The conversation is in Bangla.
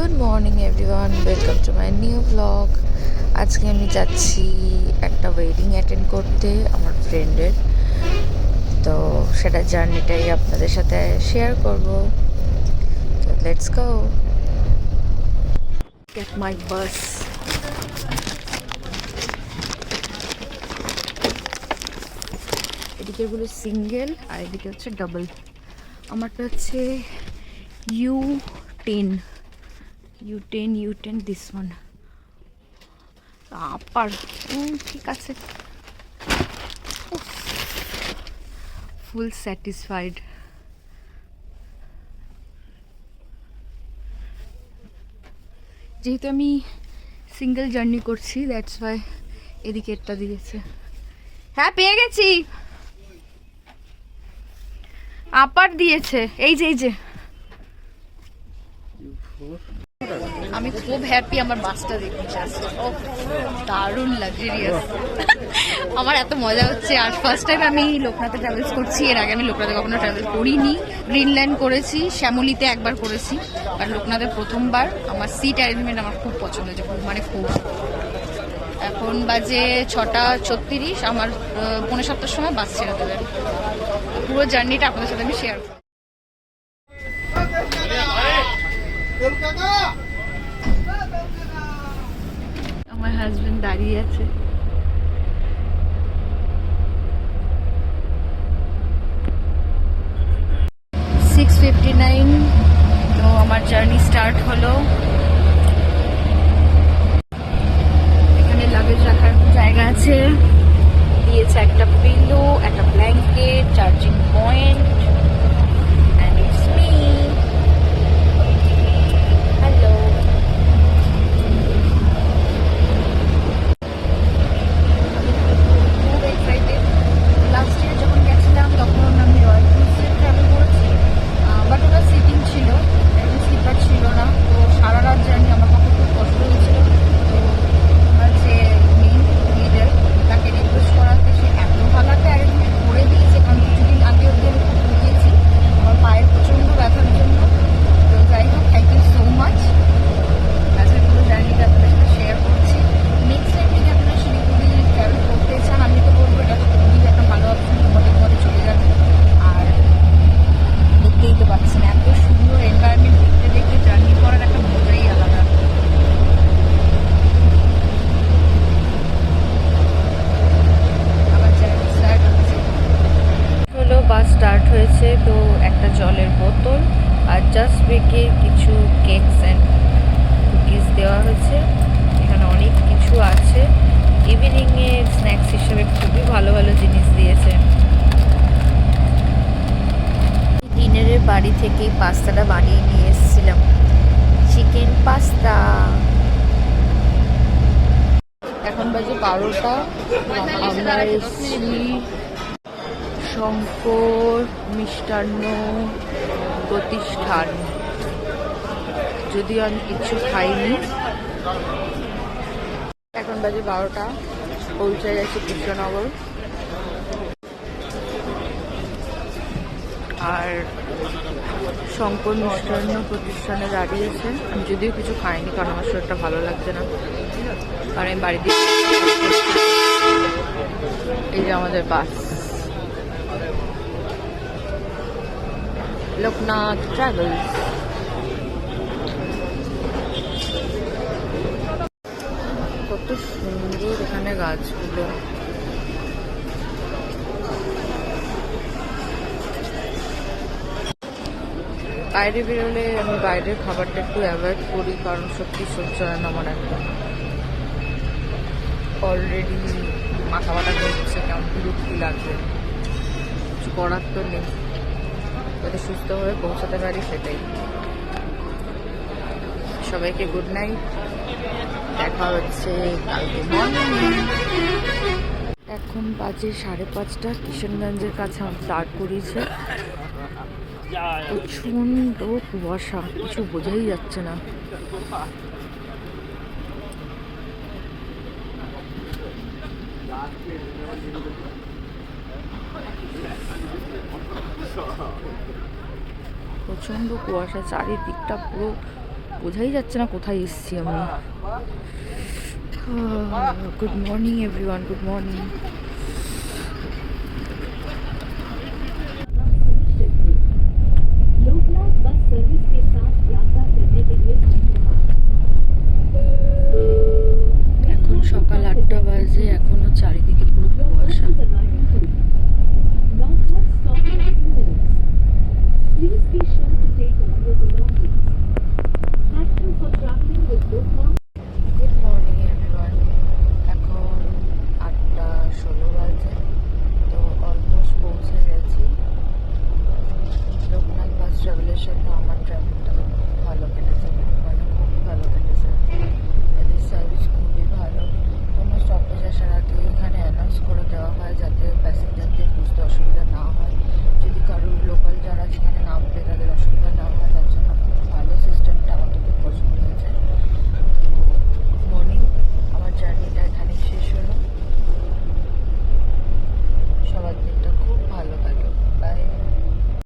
Good morning everyone, welcome to my new blog. আজকে আমি যাচ্ছি একটা ওয়েডিং অ্যাটেন্ড করতে আমার ফ্রেন্ডের। তো সেটা জার্নিটাই আপনাদের সাথে শেয়ার করব। তো লেটস গো গেট মাই বাস। এদিকে গুলো সিঙ্গেল আর এদিকে হচ্ছে ডাবল। আমারটা হচ্ছে U10 U10 দিস ওয়ান আপার। ঠিক আছে, ফুল স্যাটিসফাইড। যেহেতু আমি সিঙ্গেল জার্নি করছি, দ্যাটস ওয়াই এদিকে একটা দিয়েছে। হ্যাঁ, পেয়ে গেছি, আপার দিয়েছে। এই যে আমি খুব হ্যাপি আমার বাসটা দেখে। ও দারুণ লাক্সারিয়াস। আমার এত মজা হচ্ছে। আর ফার্স্ট টাইম আমি লোকনাথে ট্রাভেলস করছি। এর আগে আমি লোকনাথে কখনো ট্রাভেল করিনি। গ্রিনল্যান্ড করেছি, শ্যামলিতে একবার করেছি, আর লোকনাথে প্রথমবার। আমার সিট অ্যারেঞ্জমেন্ট আমার খুব পছন্দ হয়েছে, খুব মানে খুব। এখন বাজে 6:36, আমার 6:45 সময় বাস ছেড়ে দেবেন। পুরো জার্নিটা আপনাদের সাথে আমি শেয়ার করব। আমার হাজবেন্ড দাঁড়িয়ে আছে। তো আমার জার্নি স্টার্ট হলো। এখানে লাগেজ রাখার জায়গা আছে, দিয়েছে একটা পিলো, একটা blanket, charging point. And it's me. Hello. খুব এক্সাইটেড। লাস্ট ইয়ার যখন গেছিলাম তখন আমি রয়্যাল ক্রুজে ট্রাভেল করেছি, বাট ওটা সিটিং ছিল, একদম স্লিপার ছিল না। তো সারা রাত জার্নি আমার পক্ষে খুব কষ্ট হয়েছিল। তো আমার যে মেইন লিডার, তাকে রিকোয়েস্ট করাতে সে এত ভালো একটা অ্যারেঞ্জমেন্ট করে দিয়েছে, কারণ কিছুদিন আগে অব্দি আমি খুব ভুগিয়েছি আমার পায়ের প্রচণ্ড ব্যথার জন্য। তো যাই হোক, থ্যাংক ইউ সো মাচ। আজকে পুরো জার্নিটা আপনাদের সাথে শেয়ার করছি। নেক্সট টাইম যদি আপনারা শিলিগুড়ি ট্রাভেল করতে চান, আমি তো বলবো এটা তো খুবই একটা ভালো অপশন। ঘুমাতে চলে যাবে। আর দেখতেই তো পাচ্ছেন এত সুন্দর এনভায়রনমেন্ট, দেখতে দেখতে জার্নি করার একটা মজাই আলাদা। আবার জার্নি স্টার্ট হচ্ছে হলো, বাস স্টার্ট হয়েছে। তো একটা জলের বোতল আর জাস্ট বেকে কিছু কেকস অ্যান্ড কুকিজ দেওয়া হয়েছে। এখানে অনেক কিছু আছে। ইভিনিংয়ে স্ন্যাক্স হিসেবে খুবই ভালো ভালো জিনিস দিয়েছে। ডিনারের বাড়ি থেকেই পাস্তাটা বানিয়ে নিয়ে এসেছিলাম, চিকেন পাস্তা। এখন বাজে 12টা। আমরা এসেছি শঙ্কর মিষ্টান্ন প্রতিষ্ঠান। যদিও আমি কিছু খাইনি। এখন বাজে 12টা, পৌঁছে গেছি কৃষ্ণনগর। আর শঙ্কর মিষ্টান্ন প্রতিষ্ঠানে দাঁড়িয়েছে। আমি যদিও কিছু খাইনি, কারণ আমার শরীরটা ভালো লাগছে না, কারণ আমি বাড়ি দিয়ে। এই যে আমাদের বাস, লোকনাথ ট্রাভেলস। কত সুন্দর এখানে গাছগুলো। বাইরে বেরোলে আমি বাইরের খাবারটা একটু অ্যাভয়েড করি, কারণ সত্যি সহ্য হয় না আমার একদম। অলরেডি মাথা ব্যথা করছে, কেমন বিরক্তি লাগবে। কিছু করার তো নেই, যাতে সুস্থভাবে পৌঁছাতে পারি সেটাই। সবাইকে গুড নাইট, দেখা হচ্ছে কালকে মর্নিং। এখন বাজে 5:30। কিশনগঞ্জের কাছে আমার দাঁড় করিয়েছে। প্রচন্ড কুয়াশা, কিছু বোঝাই যাচ্ছে না। প্রচন্ড কুয়াশা, চারিদিকটা পুরো বোঝাই যাচ্ছে না কোথায় এসেছি আমি। Good morning everyone, good morning.